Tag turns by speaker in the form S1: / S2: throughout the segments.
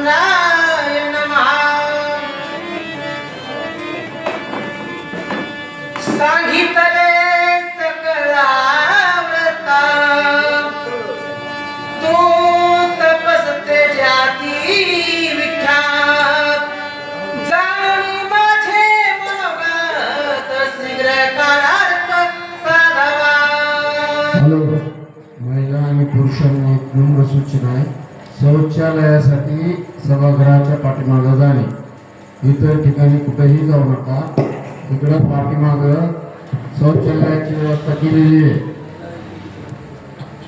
S1: रामचंद्राय नमः सांगितले सकळाव्रता तू तपसते जाती विख्यात जाणी माझे मनोगत शीघ्र करार्थ साधावा.
S2: हॅलो, महिला आणि पुरुषांना एक नम्र सूचना आहे. शौचालयासाठी सभागृहाच्या पाठीमागं जाणे. इतर ठिकाणी कुठेही जाऊ नका. इकडं पाठीमागं शौचालयाची व्यवस्था केलेली आहे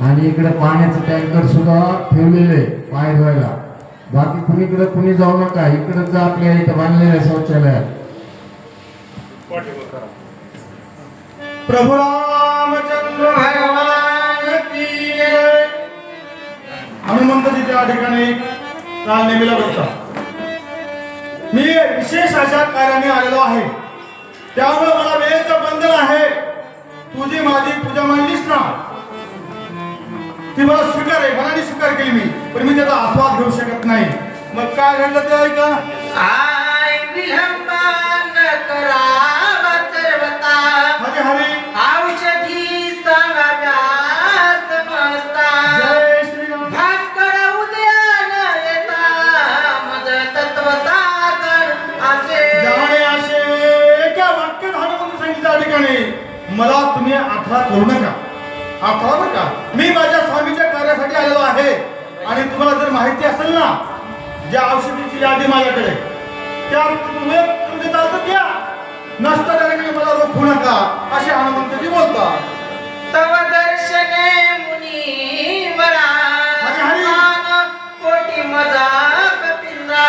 S2: आणि इकडे पाण्याचं टँकर सुद्धा ठेवलेले आहे पाय धुवायला. बाकी कुणीकडे कुणी जाऊ नका. इकडं जा, आपल्या इथं बांधलेलं आहे शौचालयात.
S3: प्रभू रामचंद्र भगवान की जय. हनुमंतजी त्या ठिकाणी काल नेमीला बसता. मी विशेष अशा कार्याने आलेलो आहे, त्यामुळे मला वेळेचं बंधन आहे. तुझी माझी पूजा मांडलीस ना, ती मला स्वीकार आहे, मनाने स्वीकार केली मी, पण मी त्याचा आस्वाद घेऊ शकत नाही. मग काय घडलं ते ऐका.
S1: आय विलंब न करावा सर्वता
S3: माझे हरी
S1: औषधी सांगाव्या समजता.
S3: जय श्रीराम.
S1: भास्कर उद्या न येता मज तत्व सागर असे.
S3: जाणे असे एका वाक्यात हनुमंत सांगितलं त्या ठिकाणी, मला तुम्ही आठवण करू नका. आठवा बरं का, मी माझ्या स्वामीच्या कार्यासाठी आलेलो आहे. आणि तुम्हाला जर माहिती असेल ना, ज्या औषधीची यादी माझ्याकडे, त्या तुम्ही देता तर द्या, नसता त्याने मला रोखू नका, असे हनुमंतजी बोलतात.
S1: तव दर्शने मुनीवरा
S3: हरी.
S1: मान कोटी मजा कपिंद्रा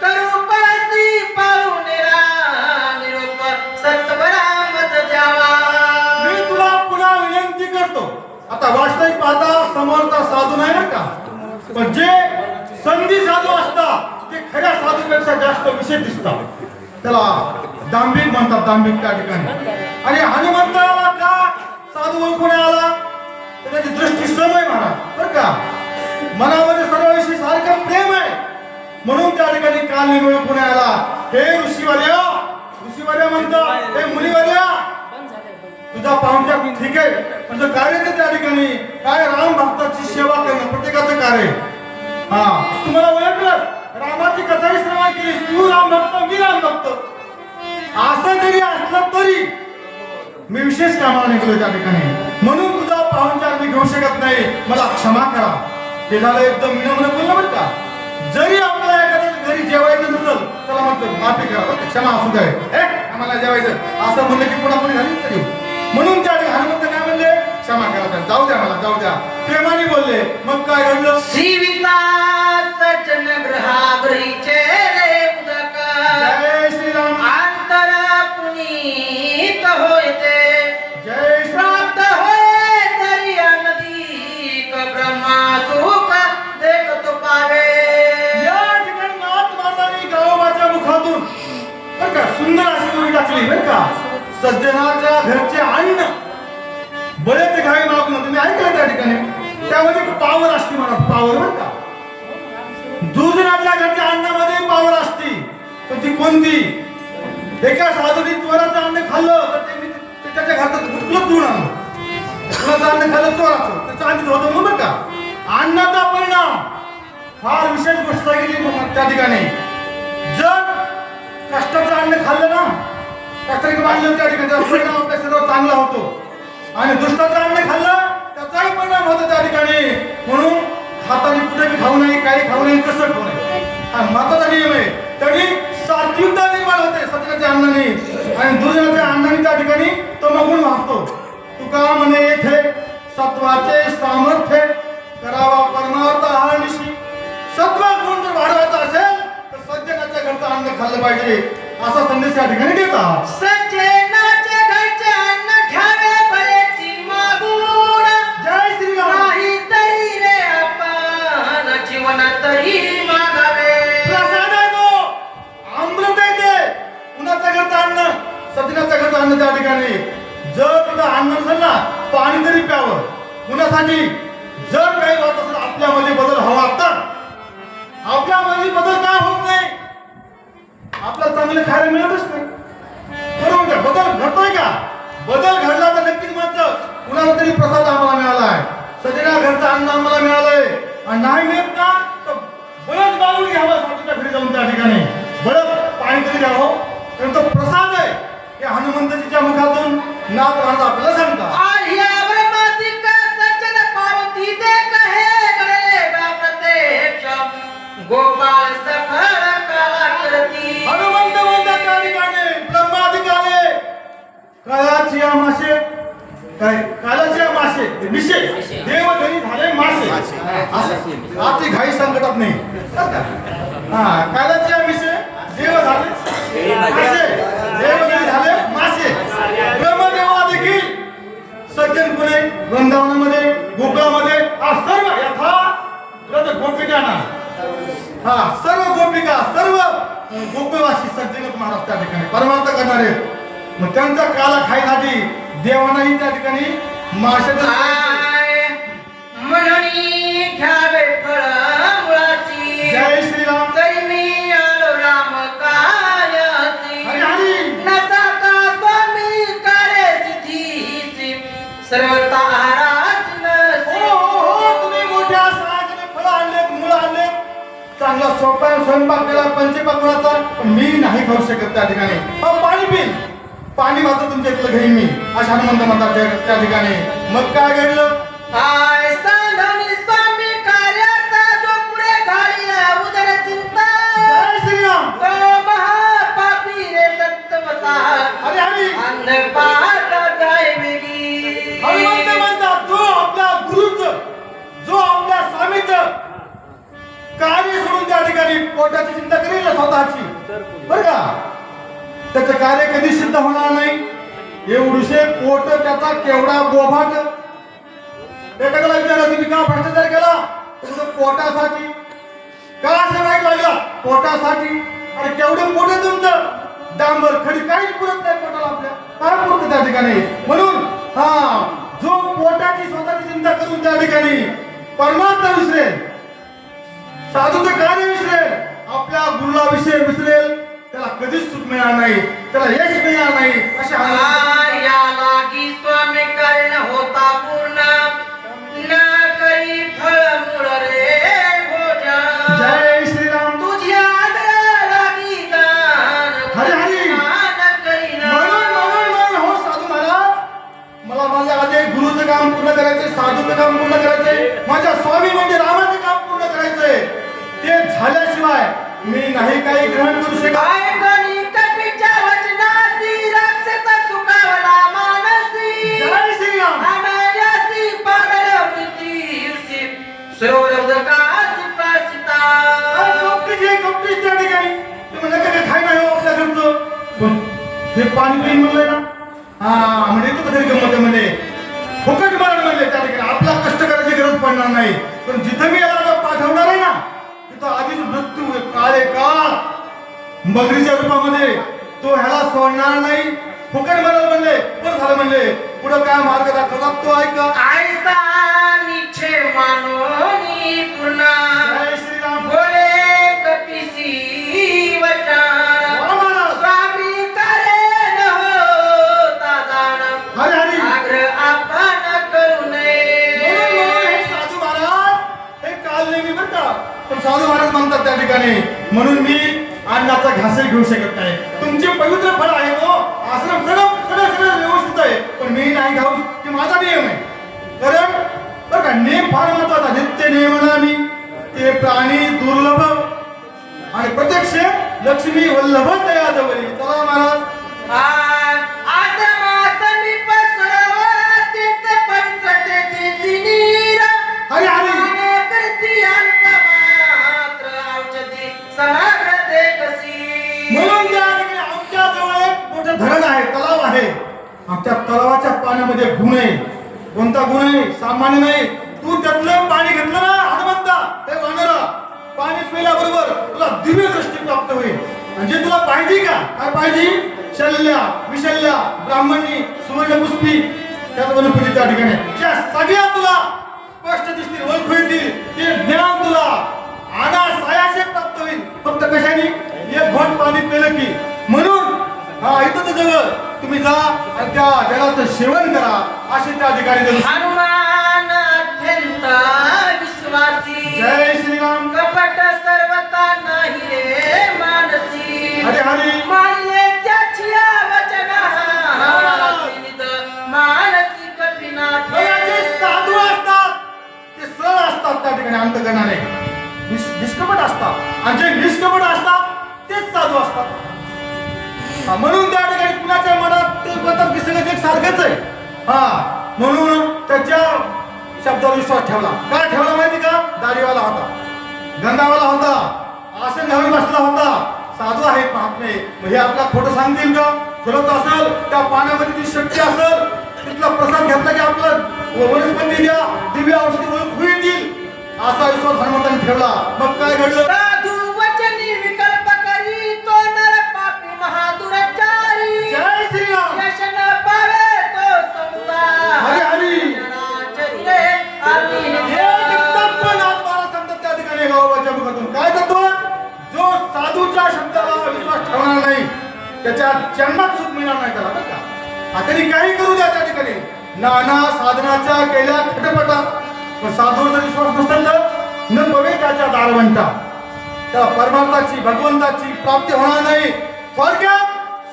S1: करू पासी पाहुणेरा निरोप सत्वरा मज द्यावा.
S3: मी तुला पुन्हा विनंती करतो. आता वास्तविक पाहता समोरचा साधू नाही बरं का, पण जे संधी साधू असतात ते खऱ्या साधूपेक्षा जास्त विशेष दिसतात. त्याला दांभिक म्हणतात, दांभिक त्या ठिकाणी. आणि हनुमंताला का साधू ओळखून आला तर त्याची दृष्टी सम आहे महाराज बरं का. मनामध्ये सर्वांशी सारखं प्रेम आहे, म्हणून त्या ठिकाणी काल मी ओळखून आला. हे ऋषीवर्या, ऋषीवर्या म्हणतात, हे मुनिवर्या, तुझा पाहुणचार ठीक आहे, तुझं कार्य त्या ठिकाणी काय राम भक्ताची सेवा करणं प्रत्येकाचं कार्य. हा, तुम्हाला ओळखलं, रामाची कथाही श्रवण केली, तू राम भक्त मी राम भक्त. असं जरी असलं तरी मी विशेष कामाला निघलोय त्या ठिकाणी, म्हणून तुझा पाहुणचार मी घेऊ शकत नाही, मला क्षमा करा. ते झालं एकदम विनम्र बोललं बरं का. जरी आपल्याला एखाद्या घरी जेवायचं नसेल त्याला म्हणतो माफी करा, क्षमा असू द्या, आम्हाला जेवायचं असं म्हणलं की पुन्हा पुढे झाली तरी. म्हणून त्या हनुमंत काय म्हणले, क्षमा करा, जाऊ द्या मला, जाऊ द्या, प्रेमाने बोलले. मग काय घडलं.
S1: श्रीविता सज्जन ग्रहावरीचे रे उदक
S3: जय श्रीराम.
S1: अंतरा पुनीत होते
S3: जय श्रीराम.
S1: प्राप्त होय दर्या नदी ब्रह्मा सुख देखतो पावे.
S3: या ठिकाणी नाथ महाराजांनी गावाच्या मुखातून बरं का सुंदर अशी ओळी टाकली बरं का. सज्जनाच्या घरचे अन्न बरेच घाई मागून, तुम्ही ऐकलं त्या ठिकाणी, त्यामध्ये पावर असते म्हणा, पावर बरं का. दुसऱ्याच्या घरच्या अन्नामध्ये पावर असते, पण ती कोणती. एका साधूने चोराचं अन्न खाल्लं तर ते त्याच्या घरात कुठलं चून आणलं. चोराचं अन्न खाल्लं चोराचं, त्याचं अन्न होतं म्हणून बरं का. अन्नाचा परिणाम फार विशेष गोष्ट सांगितली त्या ठिकाणी. जर कष्टाचं अन्न खाल्लं ना, कष्टाने वाढलं त्या ठिकाणी, त्याचा परिणाम आपल्या शरीरावर चांगला होतो. आणि दुष्टाचं अन्न खाल्लं त्याचाही परिणाम होतो त्या ठिकाणी. म्हणून खाताना कुठे बी खाऊ नये, काही खाऊ नये, कसं खाऊ नये, हा महत्वाचा नियम आहे. तरी सात्विकता निर्माण होते सत्याच्या अन्नाने, आणि दुर्जनाच्या अन्नाने त्या ठिकाणी तो मगून वाहतो. तुका म्हणे येथे सत्वाचे सामर्थ्य करावा परमार्थ आहारनिशी. सत्व गुण जर वाढवायचा असेल तर सज्जनाच्या घरचं अन्न खाल्लं पाहिजे, असा संदेश या ठिकाणी देतात.
S1: सज्जनाच्या घरचे अन्न घ्यावे बरेची मागून.
S3: जय श्रीराम.
S1: नाही तरी रे आपण जीवन तरी मागावे.
S3: प्रसाद आहे तो, अमृत आहे ते. कुणाच्या घरचं अन्न, सज्जनाच्या घरचं अन्न त्या ठिकाणी. जर तुझं अन्न नसेल ना, पाणी तरी प्यावं. कुणासाठी जर काही होत असेल आपल्यामध्ये बदल हवा तर आपल्यामध्ये मासे अति घाई संकटात नाही बरं का? हा कायलाचे विषय देव झाले मासे देव झाले मासे ब्रह्मदेवा देखील सज्जन पुणे वृंदावनामध्ये गोकुळामध्ये हा सर्व यथा गोपिकांना हा सर्व गोपिका सर्व गोकुळवासी सज्जन महाराज त्या ठिकाणी परमार्थ करणारे मग त्यांचा काला खाईसाठी देवानाही त्या ठिकाणी माशाचं
S1: आय म्हणून घ्यावे फळ मुळाची
S3: जय श्रीराम
S1: तरी मी आलो राम कार्यासी
S3: हरी हरी
S1: नका का स्वामी कार्य सिद्धीसी सर्वता आरास
S3: हो तुम्ही मोठ्या सणाने फळं आणलेत मुळं आणलेत चांगला स्वयंपाक केला पंचपाकुराचा पण मी नाही खाऊ शकत त्या ठिकाणी पाणी पिल पाणी मात्र तुमच्या इथलं घेईन मी अशा हनुमंत म्हणतात त्या ठिकाणी मग काय घडलं
S1: आय सांधनी स्वामी कार्याचा जो पुढे घालीला उदर चिंता
S3: जय श्रीराम
S1: तो महापापी रे दत्तवता
S3: हरी हरी
S1: अंधपात जाय वेगी
S3: हनुमंत म्हणतात जो आपल्या गुरुचं जो आपल्या स्वामीचं कार्य सोडून त्या ठिकाणी पोटाची चिंता करेल ना स्वतःची बरं का त्याचं कार्य कधी सिद्ध होणार नाही एवढूशे पोट त्याचा केवढा बोभाट एखाद्याला विचारलं तुम्ही का भ्रष्टाचार केला तुझं पोटासाठी का असं वाईट लागला पोटासाठी अरे केवढं पोट आहे तुमचं डांबर खडी काहीच पुरत नाही पोटाला आपल्या काय पुरतं त्या ठिकाणी म्हणून हा जो पोटाची स्वतःची चिंता करून त्या ठिकाणी परमात्मा विसरेल साधूचं कार्य विसरेल आपल्या गुरुला विषय विसरेल त्याला कधीच सुख मिळणार नाही त्याला यश मिळणार नाही अशा
S1: या लागी स्वामी कर्ण होता पूर्ण न करी फळ मुळ रे भोजन
S3: जय श्रीराम
S1: तुझ्या लागी गान
S3: हरी हरी
S1: मान करीना
S3: म्हणून हो साधू महाराज मला माझ्या आधी गुरुचं काम पूर्ण करायचंय साधूचं काम पूर्ण करायचंय माझ्या स्वामी म्हणजे रामाचं काम पूर्ण करायचंय ते झाल्याशिवाय मी नाही काही ग्रहण करू शकत
S1: ऐकणी कपीच्या वचनाती राक्षस सुखावला मानसी
S3: जय श्रीराम
S1: अनायासी पागल प्रीतीसी सरोवरकास प्रासिता
S3: कपटीच त्या ठिकाणी तुम्ही नका काय खाय नाही हो आपल्या घरचं पण हे पाणी पिऊन म्हणलंय ना हा म्हणजे येतो तरी गंमत म्हणजे फुकट मारण म्हणले त्या ठिकाणी आपला कष्ट करायची गरज पडणार नाही पण जिथं मी याला पाठवणार आहे ना तिथं आधीच मृत्यू काळे काळ मगरीच्या रूपामध्ये तो ह्याला सोडणार नाही फुकट मारायला म्हणले बरं झालं म्हणले पुढं काय मार्ग दाखवतात तो ऐका
S1: आयसा निचे मानोनी पूर्ण
S3: जय श्रीराम
S1: बोले कपिसी वचन स्वामी करे न होता दान
S3: हरी हरी
S1: आग्रह आपण करू नये
S3: हे साधू महाराज हे काल नेहमी बरं का पण साधू महाराज म्हणतात त्या ठिकाणी म्हणून मी अन्नाचा घासही घेऊ शकत नाही तुमचे पवित्र फळ आहे हो आश्रम सगळं व्यवस्थित आहे पण मी नाही खाऊ की माझा नियम आहे कारण बरं का नियम फार महत्वाचा नित्य नियमना मी ते प्राणी दुर्लभ आणि प्रत्यक्ष लक्ष्मी वल्लभ तया जवळी चला महाराज हरी हरी म्हणून त्या ठिकाणी आमच्या जवळ एक मोठं धरण आहे तलाव आहे आमच्या तलावाच्या पाण्यामध्ये गुण आहे कोणता गुण आहे सामान्य नाही तू त्यातलं पाणी घेतलं ना हनुमंता ते वानरा पाणी पिल्याबरोबर तुला दिव्य दृष्टी प्राप्त होईल म्हणजे तुला पाहिजे का काय पाहिजे शल्य विशल्य ब्राह्मणी सुवर्णपुष्पी त्याच वनस्पती त्या ठिकाणी ज्या सगळ्या तुला स्पष्ट दिसतील ओळखू येतील ते ज्ञान तुला अनायासे प्राप्त होईल फक्त कशाने एक घोट पाणी पिलं की म्हणून हा इथं जवळ तुम्ही जा आणि त्या जलाचं सेवन करा असे त्या ठिकाणी
S1: हनुमान अत्यंत विश्वासी
S3: जय श्रीराम
S1: कपट सर्वता नाही रे मानसी
S3: हरी हरी
S1: मानले त्याची वचन मानसी कठीणात
S3: जे साधू असतात ते सरळ असतात त्या ठिकाणी अंत करणारे निष्कपट असतात आणि जे निष्कपट असतात तेच साधू असतात म्हणून त्या ठिकाणी कुणाच्या मनात ते म्हणतात की सगळं जग सारखंच आहे हा म्हणून त्याच्या शब्दावर विश्वास ठेवला काय ठेवला माहिती का दाढी सांगतील का? खरंच असेल त्या पाण्यामध्ये ती शक्ती असेल, तिथला प्रसाद घेतला की आपलं वनस्पती द्या दिव्य औषधी ओळख होईल, असा विश्वास हनुमंतांनी ठेवला. मग काय घडलं?
S1: साधू वचनी विकल्प करी तो नर पापी महादुराचारी.
S3: जय श्रीराम.
S1: यश न पावे तो संसार.
S3: हरी हरी.
S1: जनाचरी आलीन
S3: एक तत्व नाथमाला सांगतात त्या ठिकाणी गावाच्या मुखातून. काय तत्व? जो साधूच्या शब्दाला विश्वास ठेवणार नाही त्याच्या जन्मात सुख मिळणार नाही त्याला, बरं का? आता काही करू द्या त्या ठिकाणी, नाना साधनाच्या केल्या खटपटा, पण साधूवर जर विश्वास नसेल तर न पवे त्याच्या दारवंटा. त्या परमार्थाची भगवंताची प्राप्ती होणार नाही, थोडक्यात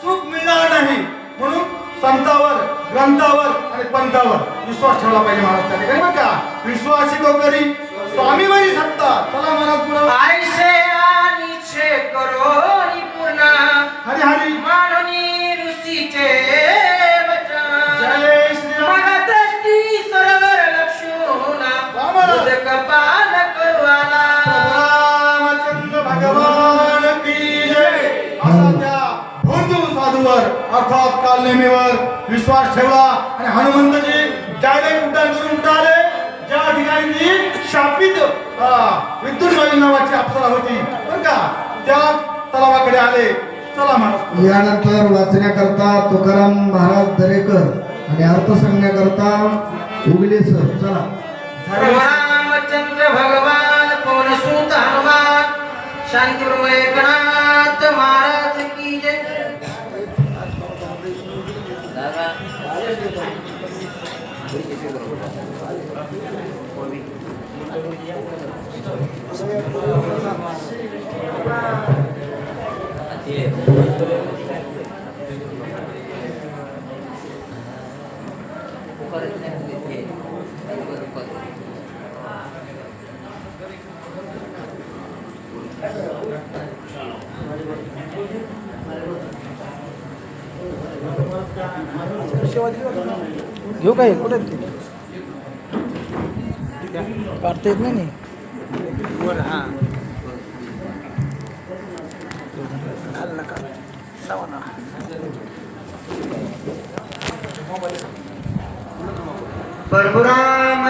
S3: सुख मिळणार नाही. म्हणून संतावर, ग्रंथावर आणि पंथावर विश्वास ठेवला पाहिजे महाराज त्या ठिकाणी, बरं का? विश्वासी तो करी स्वामीवरी सत्ता. चला महाराज पुढे.
S1: आयशे आणि छे करोनी पूर्ण
S3: हरी हरी.
S1: माननी ऋषीचे वचन.
S3: जय श्रीराम.
S1: मगदृष्टी सरोवर लक्षुना
S3: वामन.
S1: उदकपान करुवाला.
S3: रामचंद्र भगवान की जय. असा त्या भोंदू साधूवर अर्थात कालनेमीवर विश्वास ठेवला आणि हनुमंतजी डायरेक्ट उड्डाण करून कुठे आले? ज्या ठिकाणी ती शापित विद्युन्माली नावाची अप्सरा होती, बरं का, त्या तलावाकडे आले. चला महाराज.
S2: यानंतर वाचण्याकरता तुकाराम महाराज दरेकर आणि अर्थ सांगण्याकरता उगले सर. चला.
S1: रामचंद्र भगवान पवन सुत हनुमान शांती ब्रह्म एकनाथ महाराज की जय.
S4: घेऊ काय कुठे काढता येत नाही. हां
S1: परशुराम